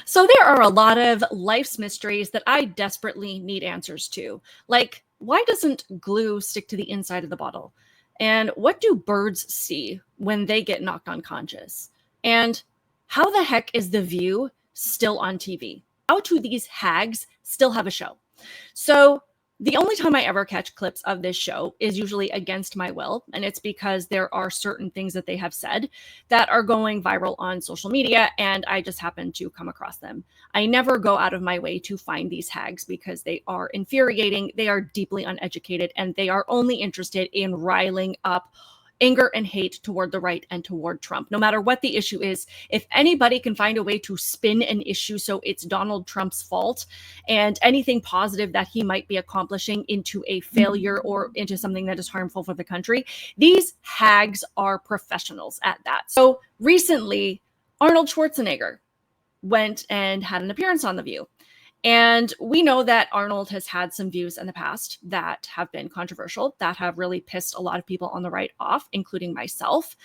So there are a lot of life's mysteries that I desperately need answers to. Like, why doesn't glue stick to the inside of the bottle? And what do birds see when they get knocked unconscious? And how the heck is The View still on TV? How do these hags still have a show? So the only time I ever catch clips of this show is usually against my will. And it's because there are certain things that they have said that are going viral on social media. And I just happen to come across them. I never go out of my way to find these hags because they are infuriating. They are deeply uneducated and they are only interested in riling up anger and hate toward the right and toward Trump. No matter what the issue is, if anybody can find a way to spin an issue so it's Donald Trump's fault and anything positive that he might be accomplishing into a failure or into something that is harmful for the country, these hags are professionals at that. So recently, Arnold Schwarzenegger went and had an appearance on The View. And we know that Arnold has had some views in the past that have been controversial, that have really pissed a lot of people on the right off, including myself.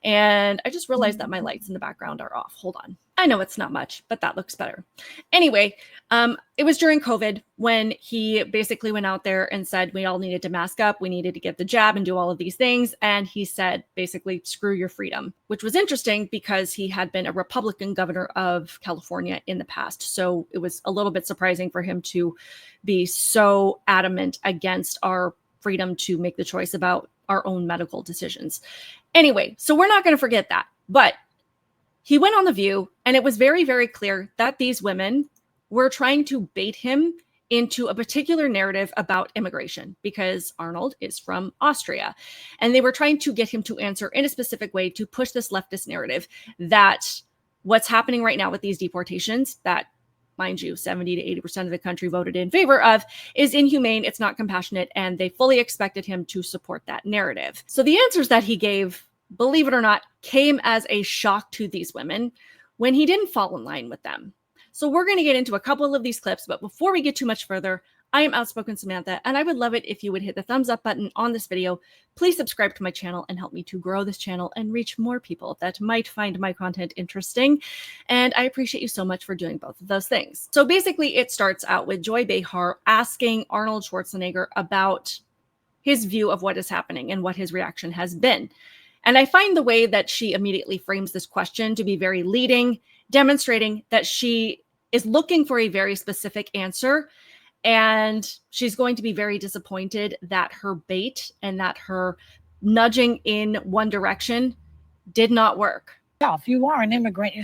And I just realized that my lights in the background are off. Hold on. I know it's not much, but that looks better. Anyway, it was during COVID when he basically went out there and said we all needed to mask up, we needed to get the jab and do all of these things. And he said, basically, screw your freedom, which was interesting because he had been a Republican governor of California in the past. So it was a little bit surprising for him to be so adamant against our freedom to make the choice about our own medical decisions. Anyway, so we're not going to forget that. But he went on The View, and it was very, very clear that these women were trying to bait him into a particular narrative about immigration because Arnold is from Austria. And they were trying to get him to answer in a specific way to push this leftist narrative that what's happening right now with these deportations, that, mind you, 70 to 80% of the country voted in favor of, is inhumane, it's not compassionate, and they fully expected him to support that narrative. So the answers that he gave, believe it or not, came as a shock to these women when he didn't fall in line with them. So we're going to get into a couple of these clips, but before we get too much further, I am Outspoken Samantha, and I would love it if you would hit the thumbs up button on this video. Please subscribe to my channel and help me to grow this channel and reach more people that might find my content interesting. And I appreciate you so much for doing both of those things. So basically, it starts out with Joy Behar asking Arnold Schwarzenegger about his view of what is happening and what his reaction has been. And I find the way that she immediately frames this question to be very leading, demonstrating that she is looking for a very specific answer. And she's going to be very disappointed that her bait and that her nudging in one direction did not work. Yeah, if you are an immigrant,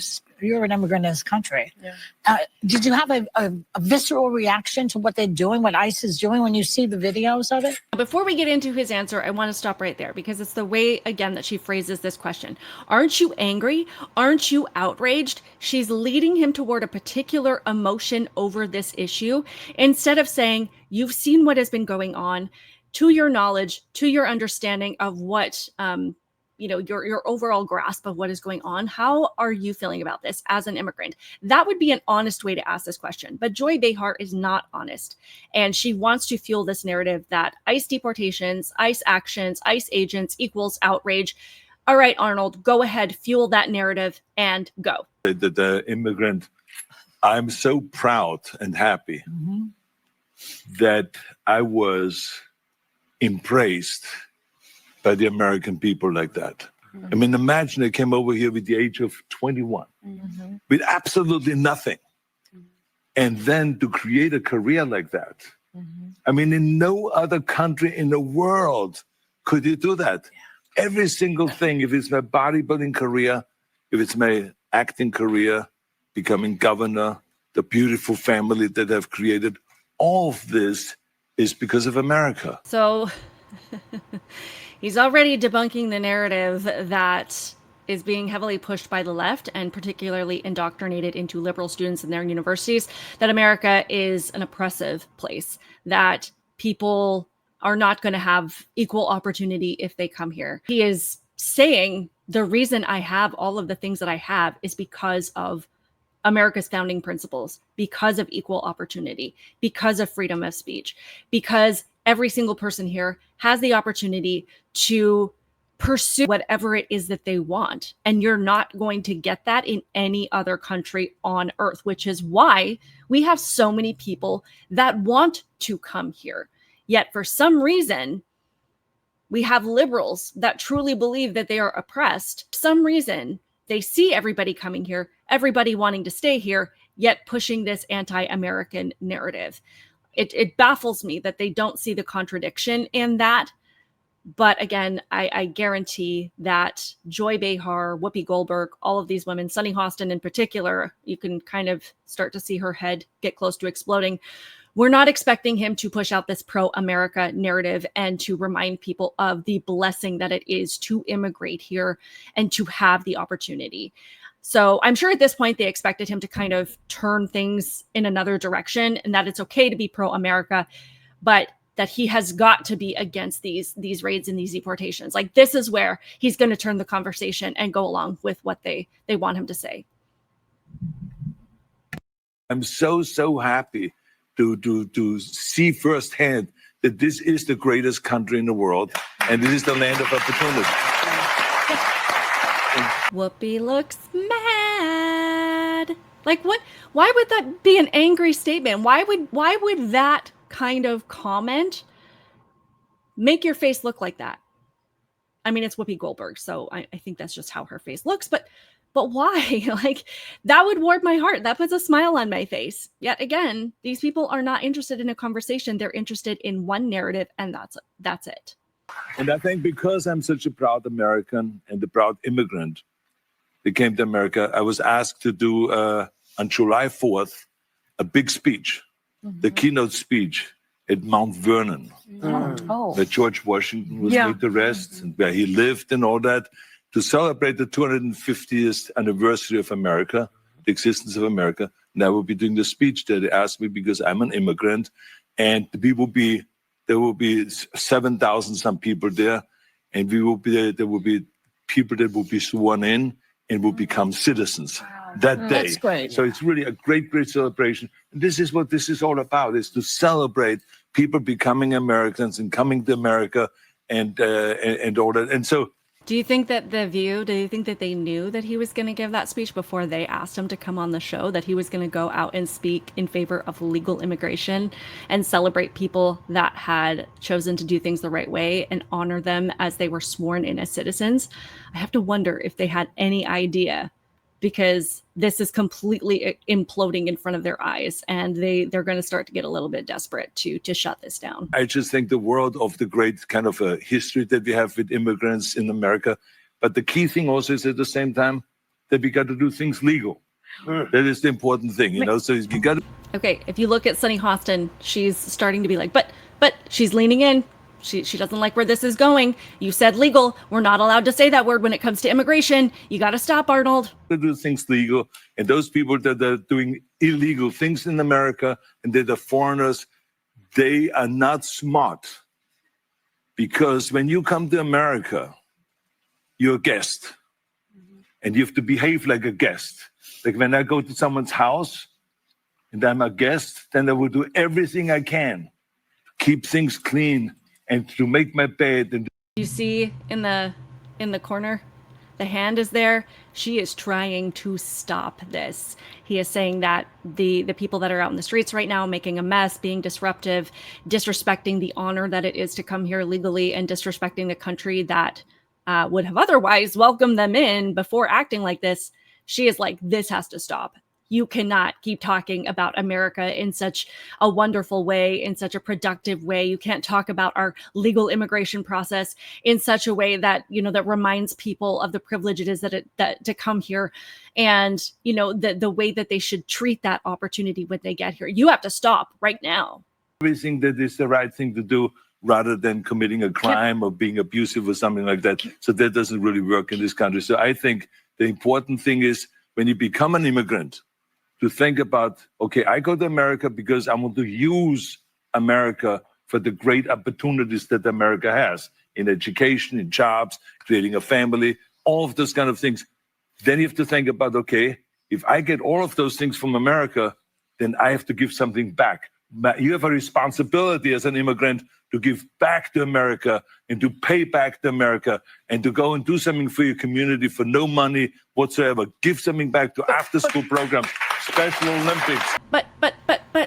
you're an immigrant in this country. Yeah. Did you have a visceral reaction to what they're doing, what ICE is doing when you see the videos of it? Before we get into his answer, I want to stop right there because it's the way, again, that she phrases this question. Aren't you angry? Aren't you outraged? She's leading him toward a particular emotion over this issue instead of saying, you've seen what has been going on, to your knowledge, to your understanding of what, your overall grasp of what is going on. How are you feeling about this as an immigrant? That would be an honest way to ask this question. But Joy Behar is not honest. And she wants to fuel this narrative that ICE deportations, ICE actions, ICE agents equals outrage. All right, Arnold, go ahead, fuel that narrative and go. The immigrant, I'm so proud and happy that I was embraced by the American people like that. I mean, imagine I came over here with the age of 21, with absolutely nothing. And then to create a career like that. I mean, in no other country in the world could you do that. Yeah. Every single thing, if it's my bodybuilding career, if it's my acting career, becoming governor, the beautiful family that I've created, all of this is because of America. So he's already debunking the narrative that is being heavily pushed by the left and particularly indoctrinated into liberal students in their universities, that America is an oppressive place, that people are not going to have equal opportunity if they come here. He is saying the reason I have all of the things that I have is because of America's founding principles, because of equal opportunity, because of freedom of speech, because every single person here has the opportunity to pursue whatever it is that they want. And you're not going to get that in any other country on earth, which is why we have so many people that want to come here. Yet for some reason, we have liberals that truly believe that they are oppressed. For some reason, they see everybody coming here, everybody wanting to stay here, yet pushing this anti-American narrative. It baffles me that they don't see the contradiction in that. But again, I guarantee that Joy Behar, Whoopi Goldberg, all of these women, Sunny Hostin in particular, you can kind of start to see her head get close to exploding. We're not expecting him to push out this pro-America narrative and to remind people of the blessing that it is to immigrate here and to have the opportunity. So I'm sure at this point they expected him to kind of turn things in another direction, and that it's okay to be pro-America, but that he has got to be against these raids and these deportations. Like, this is where he's going to turn the conversation and go along with what they want him to say. I'm so happy to see firsthand that this is the greatest country in the world, and this is the land of opportunity. Whoopi looks mad. Like, what? Why would that be an angry statement? Why would that kind of comment make your face look like that? I mean, it's Whoopi Goldberg, so I think that's just how her face looks. But why? Like, that would warm my heart. That puts a smile on my face. Yet again, these people are not interested in a conversation. They're interested in one narrative, and that's it. And I think because I'm such a proud American and a proud immigrant that came to America, I was asked to do on July 4th a big speech, the keynote speech at Mount Vernon, where George Washington was laid to rest and where he lived and all that, to celebrate the 250th anniversary of America, the existence of America. And I will be doing the speech there. They asked me because I'm an immigrant, and there will be 7,000 some people there, and there will be people that will be sworn in and will become citizens that day. That's great. So it's really a great celebration. And this is what this is all about, is to celebrate people becoming Americans and coming to America and all that. And so, do you think that do you think that they knew that he was going to give that speech before they asked him to come on the show, that he was going to go out and speak in favor of legal immigration and celebrate people that had chosen to do things the right way and honor them as they were sworn in as citizens? I have to wonder if they had any idea, because this is completely imploding in front of their eyes, and they're going to start to get a little bit desperate to shut this down. I just think the world of the great kind of a history that we have with immigrants in America. But the key thing also is at the same time that we got to do things legal. That is the important thing, you know. So you got to. Okay, if you look at Sunny Hostin, she's starting to be like, but she's leaning in. She doesn't like where this is going. You said legal. We're not allowed to say that word when it comes to immigration. You got to stop, Arnold. To do things legal. And those people that are doing illegal things in America and they're the foreigners, they are not smart. Because when you come to America, you're a guest. And you have to behave like a guest. Like when I go to someone's house and I'm a guest, then I will do everything I can to keep things clean and to make my bed. And you see in the corner, the hand is there. She is trying to stop this. He is saying that the people that are out in the streets right now making a mess, being disruptive, disrespecting the honor that it is to come here legally, and disrespecting the country that would have otherwise welcomed them in before acting like this. She is like, this has to stop. You cannot keep talking about America in such a wonderful way, in such a productive way. You can't talk about our legal immigration process in such a way that, you know, that reminds people of the privilege it is that to come here, and, you know, the way that they should treat that opportunity when they get here. You have to stop right now. Everything that is the right thing to do, rather than committing a crime or being abusive or something like that. So that doesn't really work in this country. So I think the important thing is, when you become an immigrant, to think about, okay, I go to America because I want to use America for the great opportunities that America has in education, in jobs, creating a family, all of those kind of things. Then you have to think about, okay, if I get all of those things from America, then I have to give something back. You have a responsibility as an immigrant to give back to America and to pay back to America and to go and do something for your community for no money whatsoever. Give something back to after-school programs, Special Olympics. But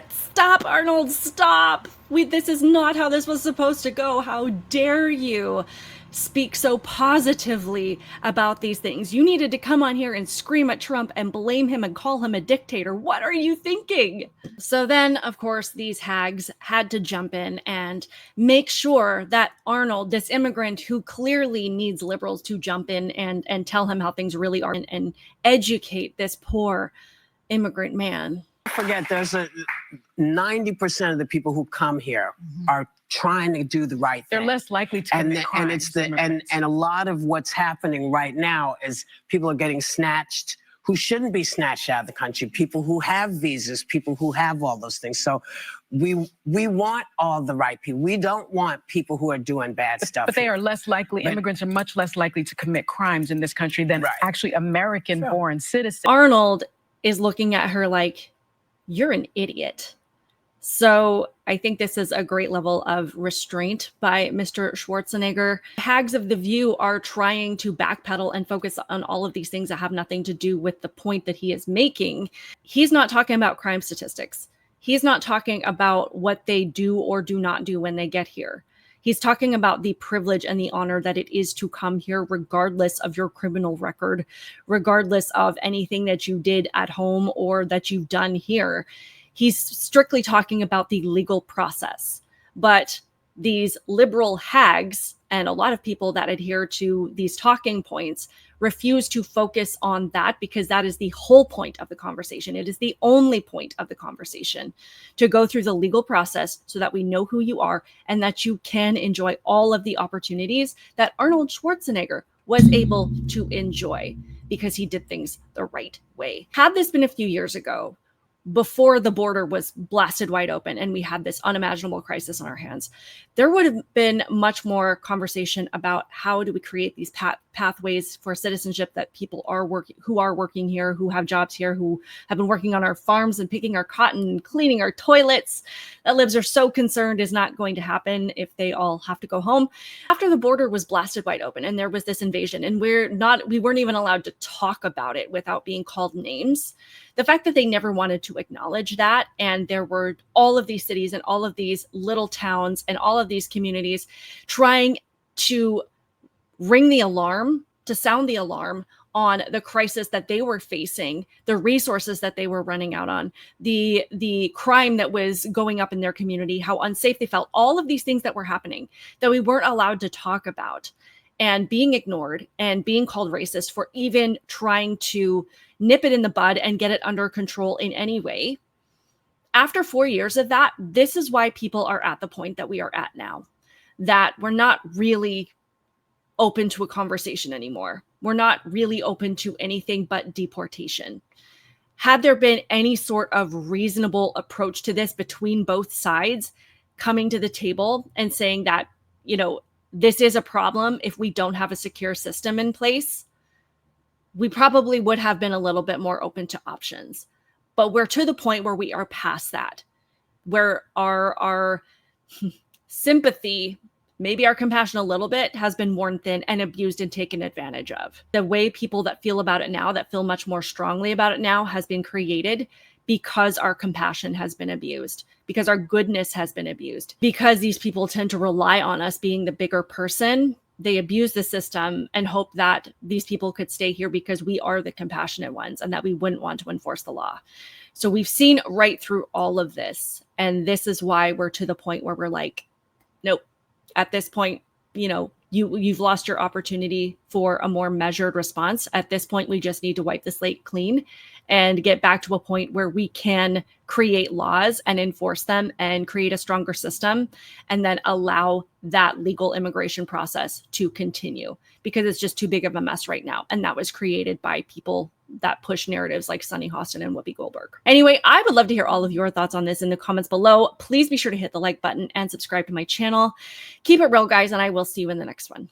stop, Arnold, stop. This is not how this was supposed to go. How dare you speak so positively about these things? You needed to come on here and scream at Trump and blame him and call him a dictator. What are you thinking? So then, of course, these hags had to jump in and make sure that Arnold, this immigrant who clearly needs liberals to jump in and tell him how things really are and educate this poor immigrant man. Forget, there's a 90% of the people who come here are trying to do the right thing. They're less likely to commit crimes. And it's and a lot of what's happening right now is people are getting snatched who shouldn't be snatched out of the country, people who have visas, people who have all those things. So we want all the right people. We don't want people who are doing bad stuff. But they are less likely, immigrants are much less likely to commit crimes in this country than actually American-born citizens. Arnold is looking at her like, you're an idiot. So I think this is a great level of restraint by Mr. Schwarzenegger. Hags of the View are trying to backpedal and focus on all of these things that have nothing to do with the point that he is making. He's not talking about crime statistics. He's not talking about what they do or do not do when they get here. He's talking about the privilege and the honor that it is to come here, regardless of your criminal record, regardless of anything that you did at home or that you've done here. He's strictly talking about the legal process. But these liberal hags and a lot of people that adhere to these talking points refuse to focus on that, because that is the whole point of the conversation. It is the only point of the conversation, to go through the legal process so that we know who you are and that you can enjoy all of the opportunities that Arnold Schwarzenegger was able to enjoy because he did things the right way. Had this been a few years ago, before the border was blasted wide open and we had this unimaginable crisis on our hands, there would have been much more conversation about how do we create these pathways for citizenship, that people are working here, who have jobs here, who have been working on our farms and picking our cotton and cleaning our toilets. That libs are so concerned is not going to happen if they all have to go home. After the border was blasted wide open and there was this invasion, and we weren't even allowed to talk about it without being called names. The fact that they never wanted to acknowledge that, and there were all of these cities and all of these little towns and all of these communities trying to ring the alarm, to sound the alarm on the crisis that they were facing, the resources that they were running out on, the crime that was going up in their community, how unsafe they felt, all of these things that were happening that we weren't allowed to talk about, and being ignored and being called racist for even trying to nip it in the bud and get it under control in any way. After 4 years of that, this is why people are at the point that we are at now, that we're not really open to a conversation anymore. We're not really open to anything but deportation. Had there been any sort of reasonable approach to this between both sides, coming to the table and saying that, this is a problem if we don't have a secure system in place, we probably would have been a little bit more open to options. But we're to the point where we are past that, where our sympathy, maybe our compassion a little bit, has been worn thin and abused and taken advantage of. The way people that feel about it now, that feel much more strongly about it now, has been created because our compassion has been abused, because our goodness has been abused, because these people tend to rely on us being the bigger person. They abuse the system and hope that these people could stay here because we are the compassionate ones and that we wouldn't want to enforce the law. So we've seen right through all of this. And this is why we're to the point where we're like, nope, at this point, you've lost your opportunity for a more measured response. At this point, we just need to wipe the slate clean and get back to a point where we can create laws and enforce them and create a stronger system, and then allow that legal immigration process to continue, because it's just too big of a mess right now. And that was created by people that push narratives like Sunny Hostin and Whoopi Goldberg. Anyway, I would love to hear all of your thoughts on this in the comments below. Please be sure to hit the like button and subscribe to my channel. Keep it real, guys, and I will see you in the next one.